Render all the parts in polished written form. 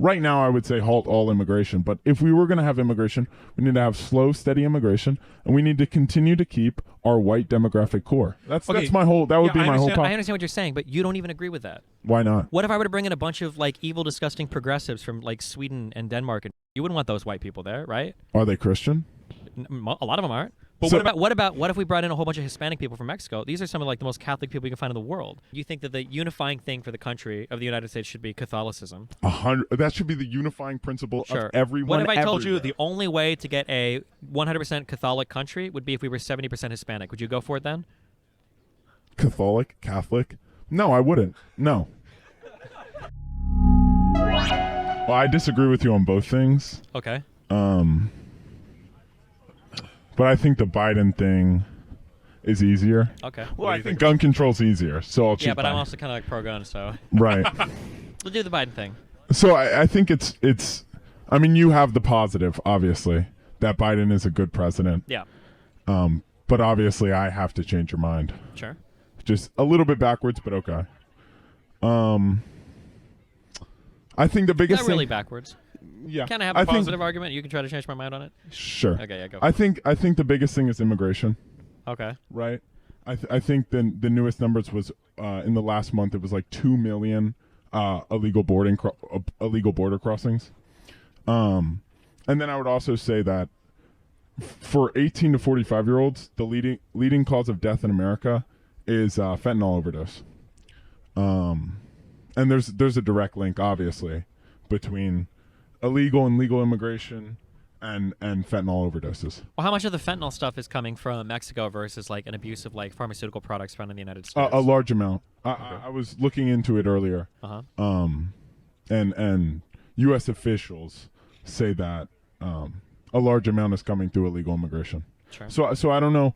right now I would say halt all immigration. But if we were going to have immigration, we need to have slow, steady immigration, and we need to continue to keep our white demographic core. That's my whole. That would be my whole talk. I understand what you're saying, but you don't even agree with that. Why not? What if I were to bring in a bunch of like evil, disgusting progressives from like Sweden and Denmark? And you wouldn't want those white people there, right? Are they Christian? A lot of them aren't. But So- what if we brought in a whole bunch of Hispanic people from Mexico? These are some of like the most Catholic people you can find in the world. You think that the unifying thing for the country of the United States should be Catholicism? 100. That should be the unifying principle Sure. of everyone. What if I told you everywhere. the only way to get a 100% Catholic country would be if we were 70% Hispanic? Would you go for it then? Catholic? No, I wouldn't. No. Well, I disagree with you on both things. Okay. But I think the Biden thing is easier. Okay. Well, I think gun control's easier, so I'll choose Yeah, but I'm Biden. also kind of like pro-gun, so Right. we'll do the Biden thing. So I think it's. I mean, you have the positive, obviously, that Biden is a good president. Yeah. But obviously, I have to change your mind. Sure. Just a little bit backwards, but okay. I think the biggest Not really thing, backwards. yeah, Kind of have I a think- positive argument. You can try to change my mind on it. Sure. Okay, yeah, go. I think the biggest thing is immigration, Okay. right? I think the newest numbers was in the last month it was like 2 million illegal border crossings. And then I would also say that for 18 to 45-year-olds, the leading cause of death in America is fentanyl overdose. And there's a direct link, obviously, between illegal and legal immigration and fentanyl overdoses. Well, how much of the fentanyl stuff is coming from Mexico versus like an abuse of like pharmaceutical products found in the United States? A large amount. I was looking into it earlier. Uh-huh. And U.S. officials say that a large amount is coming through illegal immigration. Sure. So I don't know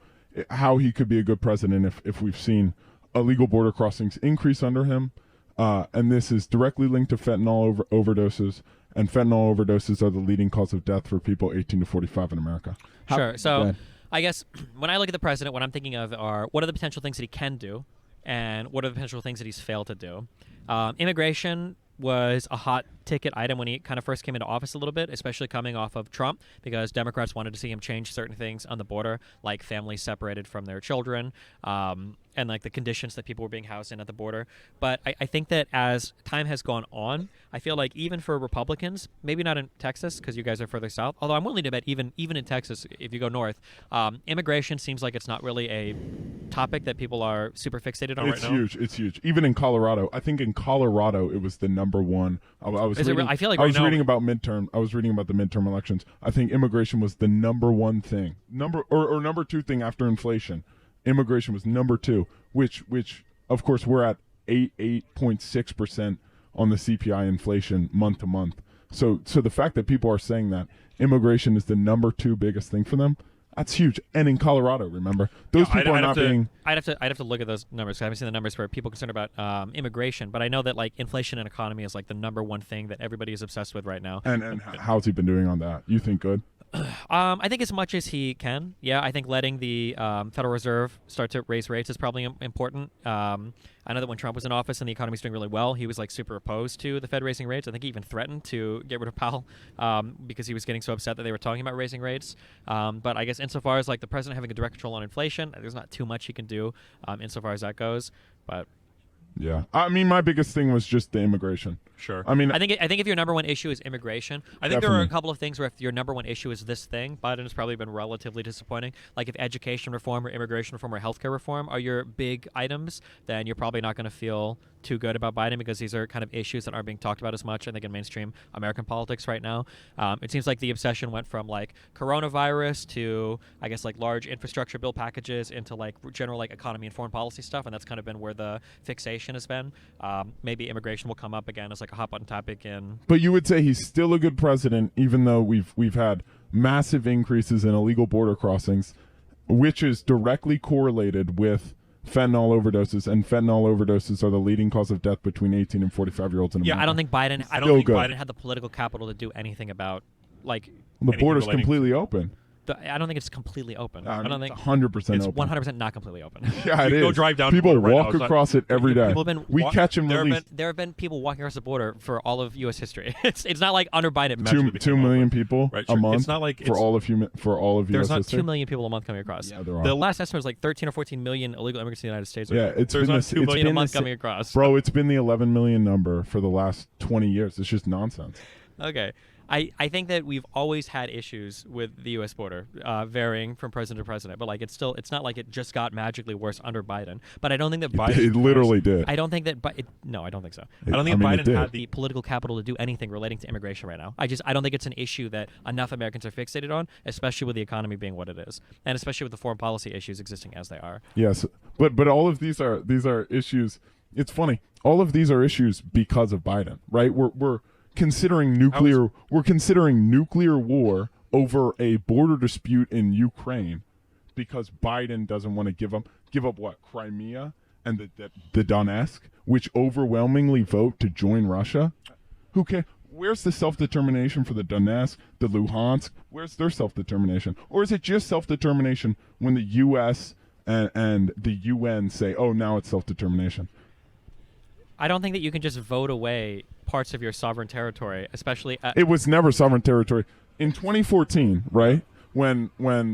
how he could be a good president if we've seen illegal border crossings increase under him, and this is directly linked to fentanyl overdoses, and fentanyl overdoses are the leading cause of death for people 18 to 45 in America. Sure. Go So ahead. I guess when I look at the president, what I'm thinking of are what are the potential things that he can do and what are the potential things that he's failed to do. Immigration was a hot ticket item when he kind of first came into office a little bit, especially coming off of Trump, because Democrats wanted to see him change certain things on the border, like families separated from their children, and like the conditions that people were being housed in at the border. But I think that as time has gone on, I feel like even for Republicans, maybe not in Texas because you guys are further south, although I'm willing to bet even in Texas, if you go north, immigration seems like it's not really a topic that people are super fixated on It's right now. huge. It's huge. Even in Colorado, I think in Colorado it was the number one. I was Is it reading, real? I feel like I right was now- reading about midterm. I was reading about the midterm elections. I think immigration was the number one thing. Number two thing after inflation. Immigration was number two, which of course we're at 8.6% on the CPI inflation month to month. So the fact that people are saying that immigration is the number two biggest thing for them, that's huge. And in Colorado, remember, those people are not being. I'd have to look at those numbers. 'Cause I haven't seen the numbers for people concerned about immigration, but I know that like inflation and economy is like the number one thing that everybody is obsessed with right now. And how's he been doing on that? You think good? I think as much as he can. Yeah, I think letting the Federal Reserve start to raise rates is probably important. I know that when Trump was in office and the economy was doing really well, he was like super opposed to the Fed raising rates. I think he even threatened to get rid of Powell because he was getting so upset that they were talking about raising rates. But I guess insofar as like the president having a direct control on inflation, there's not too much he can do insofar as that goes. But Yeah. I mean, my biggest thing was just the immigration. Sure. I mean, I think if your number one issue is immigration, I think there are a couple of things where if your number one issue is this thing, Biden has probably been relatively disappointing. Like if education reform or immigration reform or healthcare reform are your big items, then you're probably not going to feel too good about Biden because these are kind of issues that aren't being talked about as much, I think, in mainstream American politics right now. It seems like the obsession went from like coronavirus to, I guess, like large infrastructure bill packages into like general like economy and foreign policy stuff, and that's kind of been where the fixation has been. Maybe immigration will come up again as like a hot button topic in. but you would say he's still a good president, even though we've had massive increases in illegal border crossings, which is directly correlated with fentanyl overdoses, and fentanyl overdoses are the leading cause of death between 18 and 45-year-olds in America. Yeah, I don't think Biden. I Still don't think good. Biden had the political capital to do anything about like. The anything border's relating- completely open. I don't think it's completely open. I don't think 100% it's open. 100% not completely open. Yeah, it You is. go drive down People the border right walk now, it's not- across it every day. People have been We catch and release. There have been people walking across the border for all of U.S. history. It's not like under Biden. Imagine if it 2 came million over. people Right, a sure. month It's not like for it's- all of There's US not history. 2 million people a month coming across. Yeah, there are. The last estimate was like 13 or 14 million illegal immigrants in the United States. Yeah, it's There's been not this, 2 it's million a been month this- coming across. Bro, it's been the 11 million number for the last 20 years. It's just nonsense. Okay. I think that we've always had issues with the U.S. border, varying from president to president. But like, it's not like it just got magically worse under Biden. But I don't think that Biden. It literally did. I don't think that. No, I don't think so. I don't think it Biden did. had The political capital to do anything relating to immigration right now. I don't think it's an issue that enough Americans are fixated on, especially with the economy being what it is, and especially with the foreign policy issues existing as they are. Yes, but all of these are issues. It's funny. All of these are issues because of Biden, right? We're considering nuclear. We're considering nuclear war over a border dispute in Ukraine because Biden doesn't want to give up what, Crimea and the Donetsk, which overwhelmingly vote to join Russia. Who cares? Where's the self-determination for the Donetsk, the Luhansk? Where's their self-determination? Or is it just self-determination when the U.S. and the UN say, oh, now it's self-determination? I don't think that you can just vote away parts of your sovereign territory, especially. It was never sovereign territory. In 2014, right, when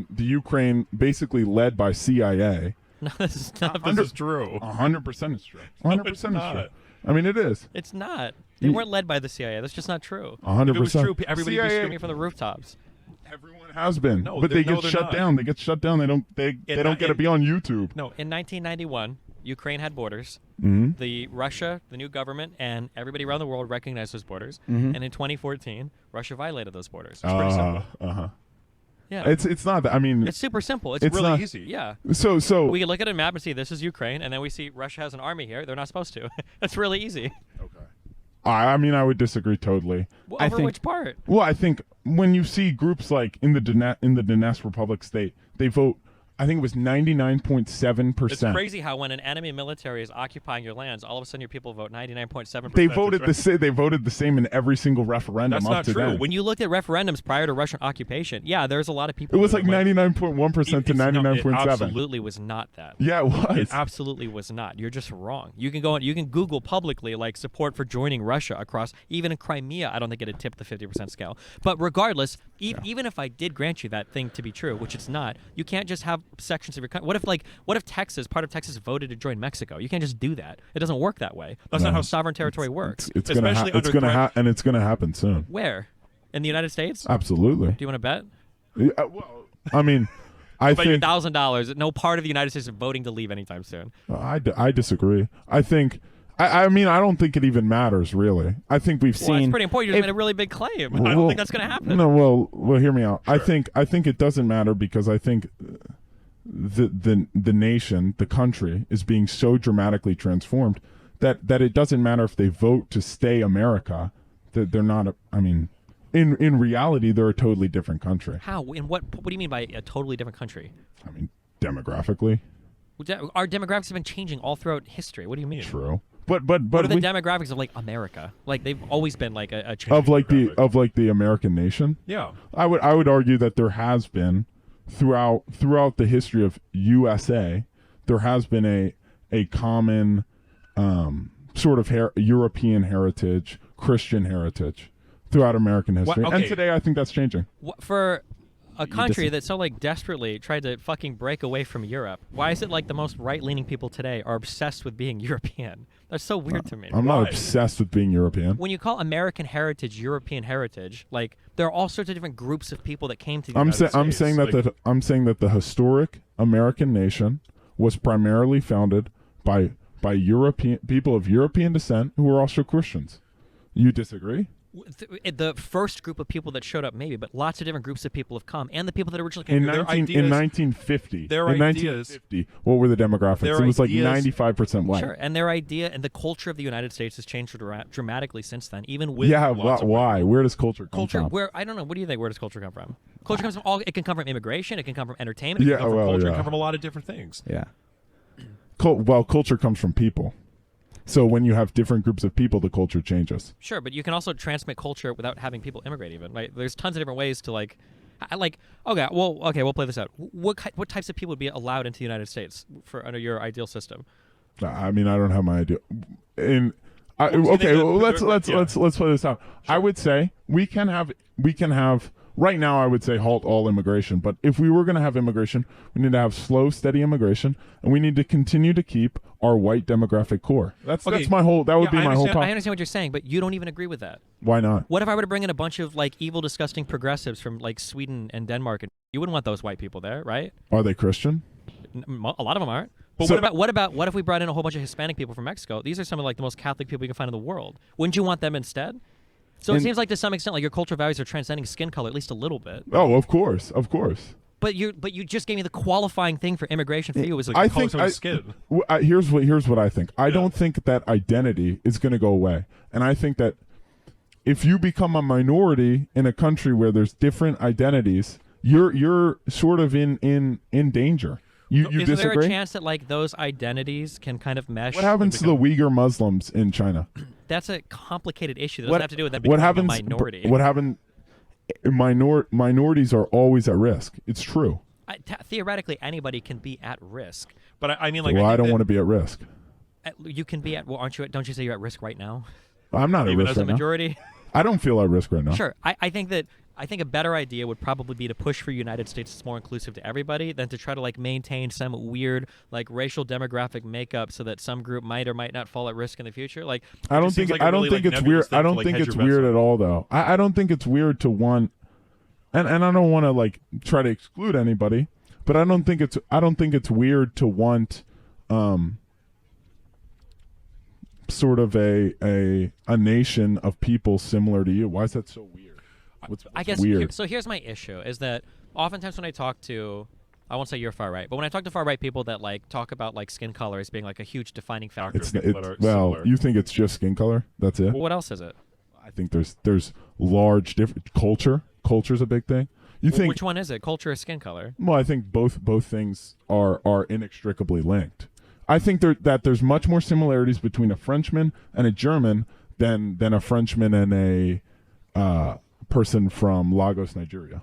the Ukraine basically led by CIA, No, this is not. This is true. 100% is true. 100% is true. not. I mean, it is. It's not. They weren't led by the CIA. That's just not true. 100%. If it was true, everybody would be CIA Screaming from the rooftops. Everyone has been, No, but they're- they no, get they're shut not. down. They get shut down. They don't get to be on YouTube. No, In 1991, Ukraine had borders. Mm-hmm. The Russia, the new government, and everybody around the world recognized those borders. Mm-hmm. And in 2014, Russia violated those borders. pretty simple. Uh-huh. Yeah, It's not that. I mean, it's super simple. It's it's really not- easy. Yeah. so We can look at a map and see this is Ukraine, and then we see Russia has an army here. They're not supposed to. That's really easy. okay. I mean, I would disagree totally. Well, I over think, which part? Well, I think when you see groups like in the Donetsk Republic state, they vote. I think it was 99.7%. It's crazy how when an enemy military is occupying your lands, all of a sudden your people vote 99.7%. They voted They voted the same in every single referendum. That's up not to true. then. When you looked at referendums prior to Russian occupation, yeah, there's a lot of people. It was who like went- 99.1% to It's not- it 99.7. Absolutely was not that. Yeah, it was. It absolutely was not. You're just wrong. You can you can Google publicly like support for joining Russia across even in Crimea. I don't think it'd tip the 50% scale. But regardless, even if I did grant you that thing to be true, which it's not, you can't just have sections of your country. What if Texas, part of Texas, voted to join Mexico? You can't just do that. It doesn't work that way. That's not how sovereign territory works. It's gonna Especially under threat. and it's gonna happen soon. Where? In the United States? Absolutely. Do you want to bet? Yeah, well, I mean, I Bet you think $1,000. No part of the United States is voting to leave anytime soon. I disagree. I think. I mean, I don't think it even matters really. I think we've Well, seen. that's pretty important. You just if- made a really big claim. I Well, don't think that's going to happen. No, well, hear me out. I think it doesn't matter because I think the nation, the country, is being so dramatically transformed that it doesn't matter if they vote to stay America. That they're not. I mean, in reality, they're a totally different country. How? In what do you mean by a totally different country? I mean, demographically, Our demographics have been changing all throughout history. What do you mean? true. But What are the we- demographics of like America? Like they've always been like a change. of like the American nation. Yeah. I would argue that there has been throughout the history of USA, there has been a common sort of European heritage, Christian heritage throughout American history. okay. And today I think that's changing. For a country dis- that so like desperately tried to fucking break away from Europe, why is it like the most right-leaning people today are obsessed with being European? That's so weird to me. I'm not Why? obsessed with being European. When you call American heritage European heritage, like there are all sorts of different groups of people that came to the I'm United States. saying that the historic American nation was primarily founded by European people of European descent who were also Christians. You disagree? The first group of people that showed up, maybe, but lots of different groups of people have come, and the people that originally came In, here. their 1950. their in ideas- 1950, what were the demographics? their It was like ideas- 95% white. Sure, and their idea and the culture of the United States has changed dramatically since then. Even with Yeah, lots of why? Where does culture come culture, from? where I don't know, what do you think? Where does culture come from? Culture comes from all. It can come from immigration. It can come from entertainment. It Yeah, can come from well, Culture yeah. come from a lot of different things. Yeah. Culture comes from people. So when you have different groups of people, the culture changes. Sure, but you can also transmit culture without having people immigrate. Even right, there's tons of different ways to like We'll play this out. What types of people would be allowed into the United States under your ideal system? I mean, I don't have my idea. Let's play this out. I would say we can have right now. I would say halt all immigration. But if we were going to have immigration, we need to have slow, steady immigration, and we need to continue to keep our white demographic core. That's my whole. That would be my whole talk. I understand what you're saying, but you don't even agree with that. Why not? What if I were to bring in a bunch of like evil, disgusting progressives from like Sweden and Denmark, and you wouldn't want those white people there, right? Are they Christian? A lot of them aren't. But So- what if we brought in a whole bunch of Hispanic people from Mexico? These are some of like the most Catholic people you can find in the world. Wouldn't you want them instead? So it seems like to some extent, like your cultural values are transcending skin color at least a little bit. Oh, of course. But you just gave me the qualifying thing for immigration for you was like I color think someone's skin. Here's what I think. I don't think that identity is going to go away, and I think that if you become a minority in a country where there's different identities, you're sort of in danger. You Is disagree? there a chance that like those identities can kind of mesh? What happens to the Uyghur Muslims in China? That's a complicated issue. That doesn't have to do with them What becoming happens? a minority. What happened? Minorities are always at risk. It's true. Theoretically, anybody can be at risk. But I mean, like, Well, I think don't that- want to be at risk. You can be at. Well, aren't you? Don't you say you're at risk right now? I'm not at Even risk As a right now. majority. I don't feel at risk right now. Sure. I think a better idea would probably be to push for a United States that's more inclusive to everybody than to try to like maintain some weird like racial demographic makeup so that some group might or might not fall at risk in the future. Like I don't just seems think like a I don't really, think like, it's nebulous weird. thing I to, don't like, think hedge it's your bets weird on. at all, though. I don't think it's weird to want, and I don't want to like try to exclude anybody, but I don't think it's weird to want, sort of a nation of people similar to you. Why is that so weird? What's I guess weird? Here's my issue is that oftentimes when I talk to, I won't say you're far right, but when I talk to far right people that like talk about like skin color as being like a huge defining factor. It's that are well, similar. you think it's just skin color? That's it? What else is it? I think there's large different culture. Culture's a big thing. You think? Which one is it? Culture or skin color? Well, I think both things are inextricably linked. I think that there's much more similarities between a Frenchman and a German than a Frenchman and a person from Lagos, Nigeria.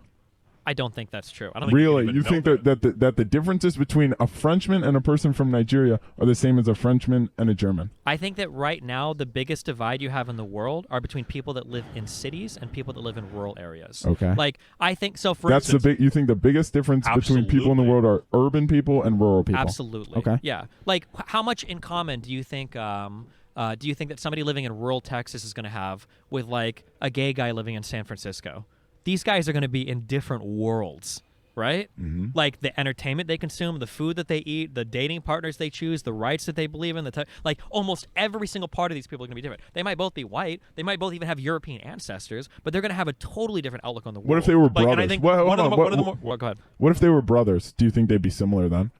I don't think that's true. I don't think Really, even you know think that the differences between a Frenchman and a person from Nigeria are the same as a Frenchman and a German? I think that right now the biggest divide you have in the world are between people that live in cities and people that live in rural areas. Okay. Like I think so. For That's instance, you think the biggest difference between people in the Absolutely. world are urban people and rural people? Absolutely. Okay. Yeah. Like how much in common do you think? Do you think that somebody living in rural Texas is going to have with like a gay guy living in San Francisco? These guys are going to be in different worlds, right? Mm-hmm. Like the entertainment they consume, the food that they eat, the dating partners they choose, the rights that they believe in, like almost every single part of these people are going to be different. They might both be white, they might both even have European ancestors, but they're going to have a totally different outlook on the world. What if they were Like, and brothers? I think Well, one hold of on. the What- more. Go ahead. What if they were brothers? Do you think they'd be similar then?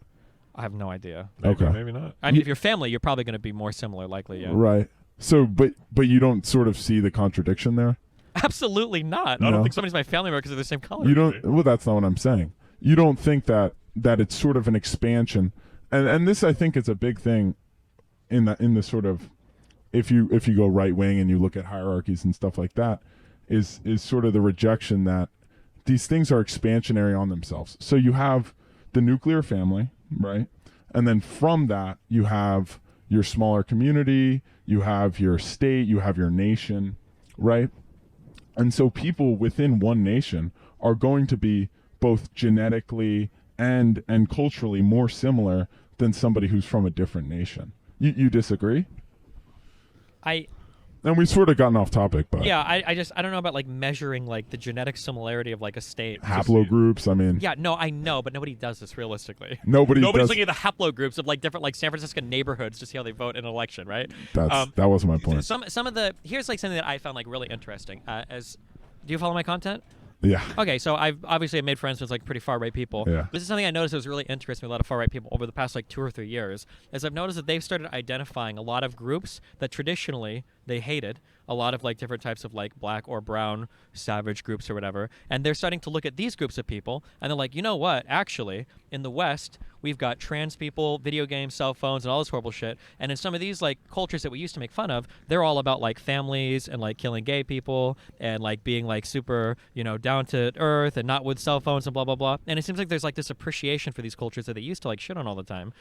I have no idea. Maybe, Okay. maybe not. I mean, if you're family, you're probably going to be more similar, likely. Yeah. Right. So, but you don't sort of see the contradiction there? Absolutely not. I No. don't think somebody's my family member because they're the same color. You don't. Well, that's not what I'm saying. You don't think that it's sort of an expansion, and this I think is a big thing in the sort of if you go right wing and you look at hierarchies and stuff like that, is sort of the rejection that these things are expansionary on themselves. So you have the nuclear family, right, and then from that you have your smaller community, you have your state, you have your nation, right? And so people within one nation are going to be both genetically and culturally more similar than somebody who's from a different nation. You disagree? And we've sort of gotten off topic, but I don't know about like measuring like the genetic similarity of like a state. haplogroups, I mean, Yeah, no, I know, but nobody does this realistically. nobody's Nobody's looking at the haplogroups of like different like San Francisco neighborhoods to see how they vote in an election, right? that wasn't my point. Some of the here's like something that I found like really interesting. Do you follow my content? Yeah. Okay, so I've obviously made friends with like pretty far right people. Yeah. This is something I noticed that was really interesting with a lot of far right people over the past like 2 or 3 years. Is I've noticed that they've started identifying a lot of groups that traditionally they hated a lot of like different types of like black or brown savage groups or whatever, and they're starting to look at these groups of people and they're like, you know what, actually in the West we've got trans people, video games, cell phones, and all this horrible shit, and in some of these like cultures that we used to make fun of, they're all about like families and like killing gay people and like being like super, you know, down to earth and not with cell phones and blah blah blah. And it seems like there's like this appreciation for these cultures that they used to like shit on all the time,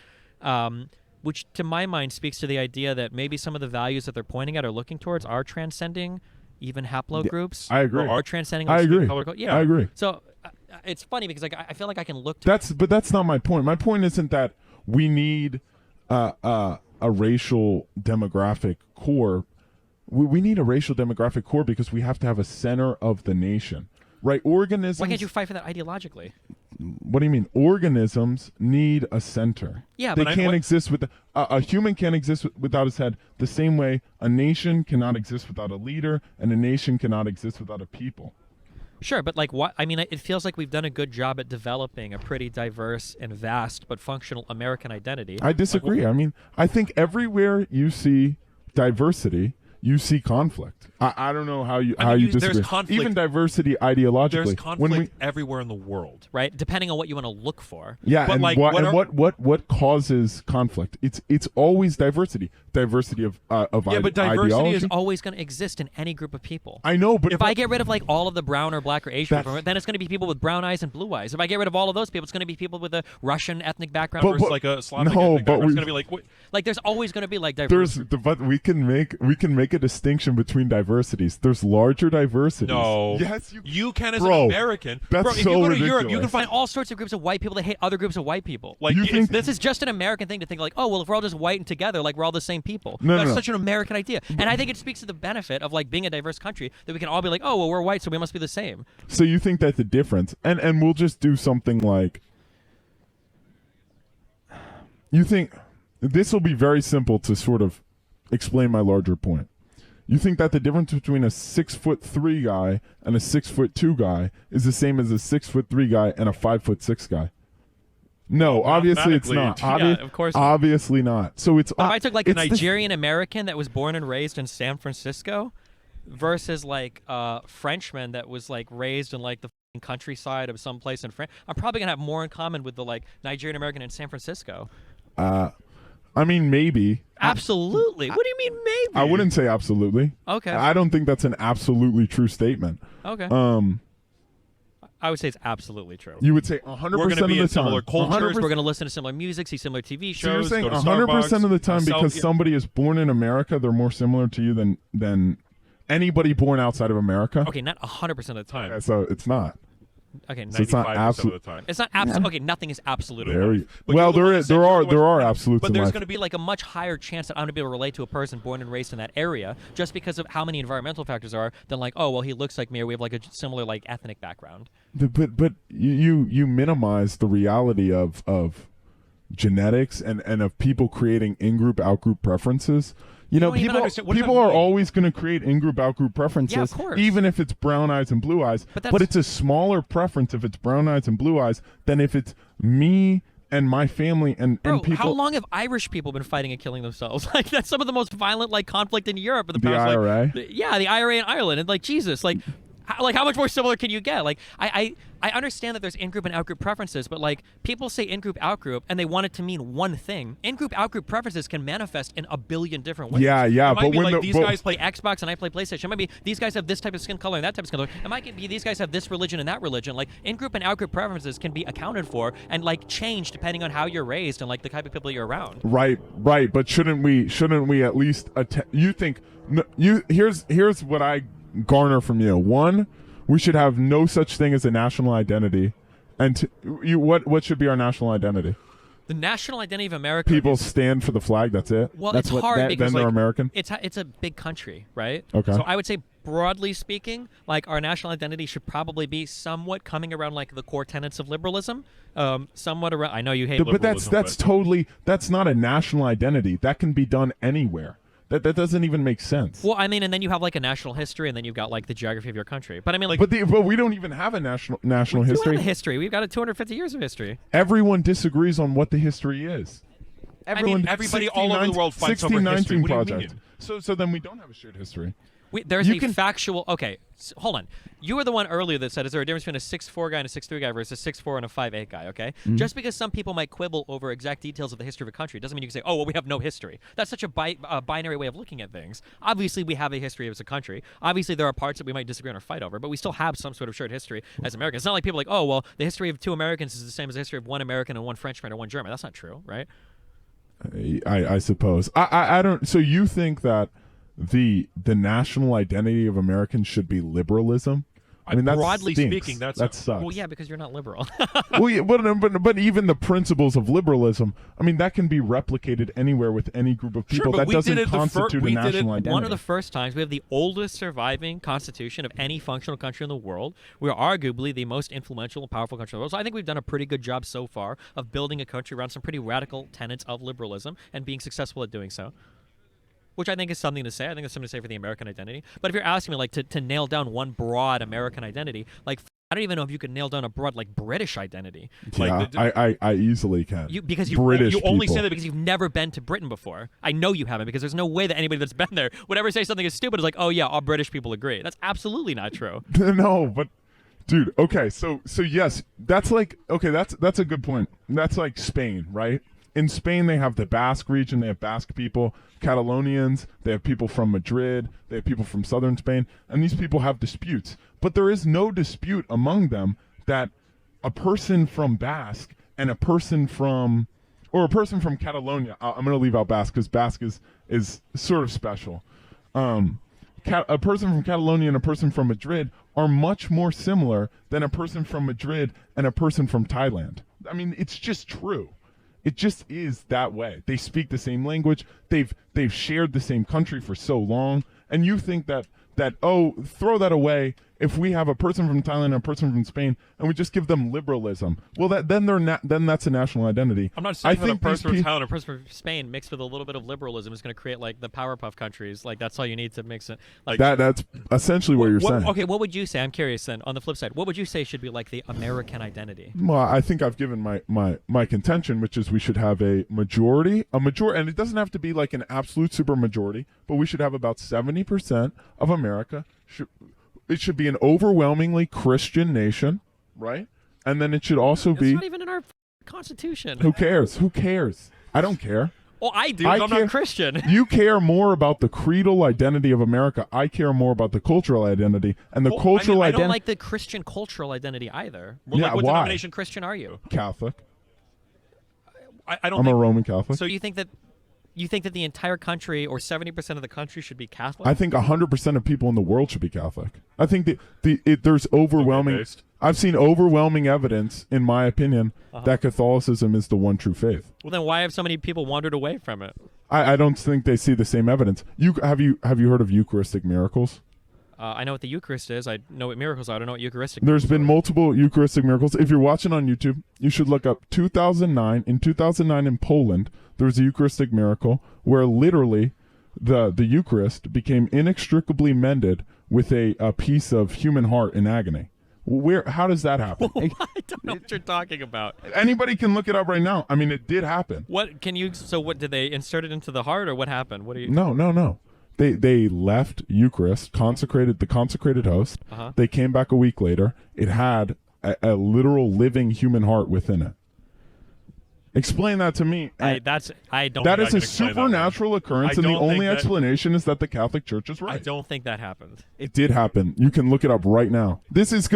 which to my mind speaks to the idea that maybe some of the values that they're pointing at or looking towards are transcending even haplogroups. I agree. Or transcending. I agree. Yeah, I agree. So it's funny because like I feel like I can look to But that's not my point. My point isn't that we need a racial demographic core. We need a racial demographic core because we have to have a center of the nation, right? Organisms. Why can't you fight for that ideologically? What do you mean? Organisms need a center. Yeah, they but can't exist with a human can't exist without his head. The same way a nation cannot exist without a leader, and a nation cannot exist without a people. Sure, but like what? I mean, it feels like we've done a good job at developing a pretty diverse and vast but functional American identity. I disagree. I mean, I think everywhere you see diversity, you see conflict. I don't know how you disagree. There's conflict. Even diversity ideologically. There's conflict everywhere in the world. Right, depending on what you want to look for. Yeah, But and, like, what causes conflict? It's always diversity of but diversity ideology. Is always going to exist in any group of people. I know, but If I get rid of like all of the brown or black or Asian That's- people, then it's going to be people with brown eyes and blue eyes. If I get rid of all of those people, it's going to be people with a Russian ethnic background. But- Versus like a Slavic no, ethnic but background. It's we- going to be like, what? like there's always going to be like diversity. but we can make a distinction between diversities. There's larger diversities. No. Yes, You can as Bro, an American. that's Bro, if so you go to Europe, ridiculous. you can Find find all sorts of groups of white people that hate other groups of white people. like You it's- think- This is just an American thing to think like, oh well, if we're all just white and together, like we're all the same people. No, That's no. such an American idea, and I think it speaks to the benefit of like being a diverse country that we can all be like, oh well, we're white, so we must be the same. So you think that's the difference, and we'll just do something like. You think this will be very simple to sort of explain my larger point. You think that the difference between a 6'3" guy and a 6'2" guy is the same as a 6'3" guy and a 5'6" guy? No, obviously it's not. mathematically, yeah, of course not. Obviously not. So it's. If I took like a it's the- Nigerian American that was born and raised in San Francisco versus like a Frenchman that was like raised in like the f***ing countryside of some place in France, I'm probably gonna have more in common with the like Nigerian American in San Francisco. I mean, maybe. Absolutely. What do you mean maybe? I wouldn't say absolutely. Okay. I don't think that's an absolutely true statement. Okay. I would say it's absolutely true. You would say 100% We're gonna of be the in time. similar cultures. 100%. We're going to listen to similar music, see similar TV So you're shows. saying go to 100% of the time Starbucks, because yeah. somebody is born in America, they're more similar to you than anybody born outside of America? Okay, not 100% of the time. Yeah, so it's not. Okay, So it's not 95% absolute. of the time. it's not absolute. Okay, nothing is absolute. in Very life. But well. you're the one that said you're the There one- are absolutes But in there's life. Going to be like a much higher chance that I'm going to be able to relate to a person born and raised in that area just because of how many environmental factors are than like, oh, well, he looks like me or we have like a similar like ethnic background. But you minimize the reality of genetics and of people creating in-group out-group preferences. You know, don't even people understand- what does people that are mean? always going to create in-group out-group preferences, Yeah, of course. even if it's brown eyes and blue eyes. But it's a smaller preference if it's brown eyes and blue eyes than if it's me and my family and Bro, people. how long have Irish people been fighting and killing themselves? Like that's some of the most violent like conflict in Europe in the The past. IRA? Yeah, the IRA in Ireland, and like Jesus, like how much more similar can you get? Like I understand that there's in-group and out-group preferences, but like people say in-group, out-group, and they want it to mean one thing. In-group, out-group preferences can manifest in a billion different ways. Yeah, It but might be when like the these but- guys Play Xbox and I play PlayStation. It might be these guys have this type of skin color and that type of skin color. It might be these guys have this religion and that religion. Like in-group and out-group preferences can be accounted for and like change depending on how you're raised and like the type of people you're around. Right. But shouldn't we at least you think here's what I garner from you. One, we should have no such thing as a national identity. And what should be our national identity? The national identity of America. People stand for the flag. That's it. Well, that's it's hard because then they're like, American. It's a big country, right? Okay. So I would say, broadly speaking, like our national identity should probably be somewhat coming around like the core tenets of liberalism. Somewhat around. I know you hate But liberalism. that's not a national identity. That can be done anywhere. That doesn't even make sense. Well, I mean, and then you have like a national history, and then you've got like the geography of your country. But I mean, like, But we don't even have a national we do have history. a history. We've got a 250 years of history. Everyone disagrees on what the history is. everyone, everybody all over the world fights over history. 1619 What do you project. mean? So then we don't have a shared history. There's You a can- factual. Okay, hold on. You were the one earlier that said, "Is there a difference between a 6'4" guy and a 6'3" guy versus a 6'4" and a 5'8" guy?" Okay, just because some people might quibble over exact details of the history of a country doesn't mean you can say, "Oh, well, we have no history." That's such a binary way of looking at things. Obviously, we have a history as a country. Obviously, there are parts that we might disagree on or fight over, but we still have some sort of shared history as Americans. It's not like people are like, "Oh, well, the history of two Americans is the same as the history of one American and one Frenchman or one German." That's not true, right? I suppose. I don't. So you think that the national identity of Americans should be liberalism? I mean, that broadly stinks. speaking, that sucks. Well, yeah, because you're not liberal. Well, yeah, but even the principles of liberalism, I mean, that can be replicated anywhere with any group of people. Sure, but that we doesn't did it constitute a we did it national identity. One of the first times we have the oldest surviving constitution of any functional country in the world. We are arguably the most influential and powerful country in the world. So I think we've done a pretty good job so far of building a country around some pretty radical tenets of liberalism and being successful at doing so. Which I think is something to say. I think it's something to say for the American identity. But if you're asking me like to nail down one broad American identity, like I don't even know if you could nail down a broad like British identity. Yeah, I easily can. Because British you only people. say that because you've never been to Britain before. I know you haven't, because there's no way that anybody that's been there would ever say something as stupid as like, "Oh yeah, all British people agree." That's absolutely not true. No, but dude, okay, so yes, that's like, okay, that's a good point. That's like Spain, right? In Spain, they have the Basque region. They have Basque people, Catalonians. They have people from Madrid. They have people from southern Spain. And these people have disputes. But there is no dispute among them that a person from Basque and a person from Catalonia, I'm going to leave out Basque because Basque is sort of special. A person from Catalonia and a person from Madrid are much more similar than a person from Madrid and a person from Thailand. I mean, it's just true. It just is that way. They speak the same language. They've shared the same country for so long. And you think that throw that away if we have a person from Thailand and a person from Spain and we just give them liberalism. Well, then that's a national identity. I'm not saying I that a think person these from Or a person from Spain mixed with a little bit of liberalism is going to create like the Powerpuff countries. Like that's all you need to mix it. Like that's essentially what you're saying. Okay, what would you say? I'm curious then. On the flip side, what would you say should be like the American identity? Well, I think I've given my contention, which is we should have a majority, and it doesn't have to be like an absolute super majority, but we should have about 70% of America. It should be an overwhelmingly Christian nation, right? And then it should also It's be. not even in our Constitution. Who cares? Who cares? I don't care. Well, I do. I I'm care- not Christian. You care more about the creedal identity of America. I care more about the cultural identity, and the Well, I cultural mean, I I don't identity. like the Christian cultural identity either. Well, Yeah, like, What why? denomination Christian are you? Catholic. I don't I'm a think Roman Catholic. So you think that the entire country or 70% of the country should be Catholic? I think 100% of people in the world should be Catholic. I think there's overwhelming. based. I've seen overwhelming evidence, in my opinion, that Catholicism is the one true faith. Well, then why have so many people wandered away from it? I don't think they see the same evidence. Have you heard of Eucharistic miracles? I know what the Eucharist is. I know what miracles are. I don't know what Eucharistic. There's been multiple Eucharistic miracles. If you're watching on YouTube, you should look up 2009. In 2009 in Poland, there was a Eucharistic miracle where literally the Eucharist became inextricably mended with a piece of human heart in agony. How does that happen? I don't know what you're talking about. Anybody can look it up right now. I mean, it did happen. What can you? So what did they insert it into the heart, or what happened? What do you? No. They left Eucharist, consecrated the consecrated host. They came back a week later. It had a literal living human heart within it. Explain that to me. I don't. That think is I a can explain that supernatural occurrence, I and the don't think only that- explanation is that the Catholic Church is right. I don't think that happened. It did happen. You can look it up right now. This is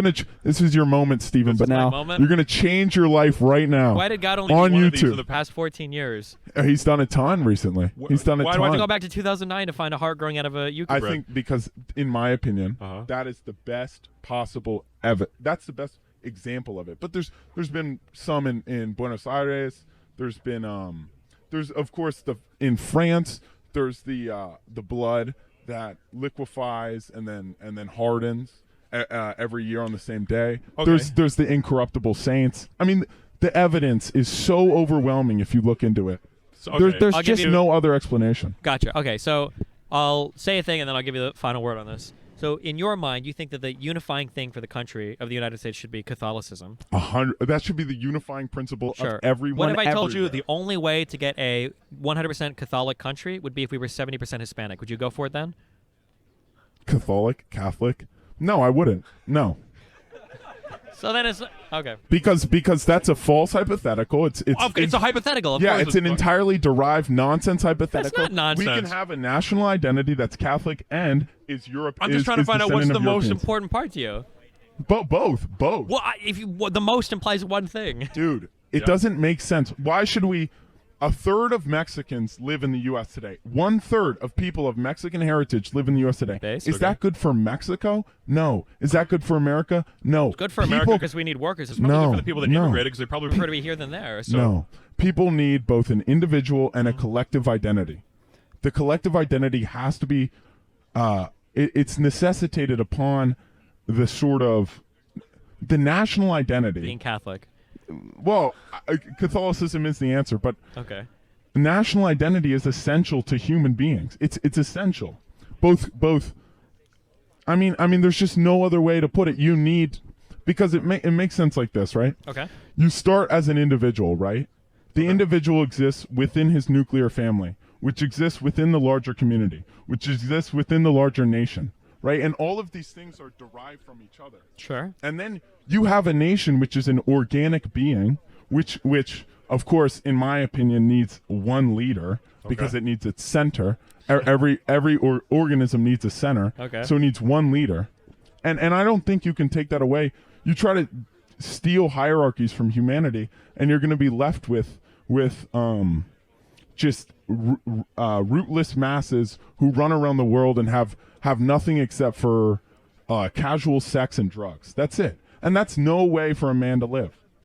your moment, Stephen. But my now moment? you're gonna change your life right now. Why did God only on do one of these YouTube? for the past 14 years? He's done a ton recently. He's done a why ton. do I have to go back to 2009 to find a heart growing out of a I Eucharist. think because, in my opinion, Uh-huh. that is the best possible that's the best example of it. But there's been some in Buenos Aires. There's been there's of course in France. There's the blood that liquefies and then hardens every year on the same day. Okay. There's the incorruptible saints. I mean, the evidence is so overwhelming if you look into it. So, okay. There's I'll give just you- no other explanation. Gotcha. Okay, so I'll say a thing and then I'll give you the final word on this. So in your mind, you think that the unifying thing for the country of the United States should be Catholicism. 100. That should be the unifying principle Sure. of everyone. What if I told you everywhere. the only way to get a 100% Catholic country would be if we were 70% Hispanic? Would you go for it then? Catholic? No, I wouldn't. No. So then it's okay. Because that's a false hypothetical. It's It's a hypothetical. Of yeah, course it's an entirely derived nonsense hypothetical. That's not We nonsense. can have a national identity that's Catholic and is Europe. I'm just trying to find out what's descendant the of most Europeans. Important part to you. Both. Well, the most implies one thing. Dude, it doesn't make sense. Why should we? A third of Mexicans live in the U.S. today. 1/3 of people of Mexican heritage live in the U.S. today. Base, Is okay. that good for Mexico? No. Is that good for America? No. Good for America because we need workers. It's No. for the people that No. immigrated because they probably prefer to be here than there. So No. People need both an individual and a collective identity. The collective identity has to be it's necessitated upon the sort of the national identity. being Catholic. Well, Catholicism is the answer, but Okay. national identity is essential to human beings. It's essential. Both I mean there's just no other way to put it. You need because it makes sense like this, right? Okay. You start as an individual, right? The individual exists within his nuclear family, which exists within the larger community, which exists within the larger nation, right? And all of these things are derived from each other. Sure. And then you have a nation which is an organic being, which of course, in my opinion, needs one leader because it needs its center. Every organism needs a center. Okay. So it needs one leader. And I don't think you can take that away. You try to steal hierarchies from humanity, and you're going to be left with just rootless masses who run around the world and have nothing except for casual sex and drugs. That's it. And that's no way for a man to live.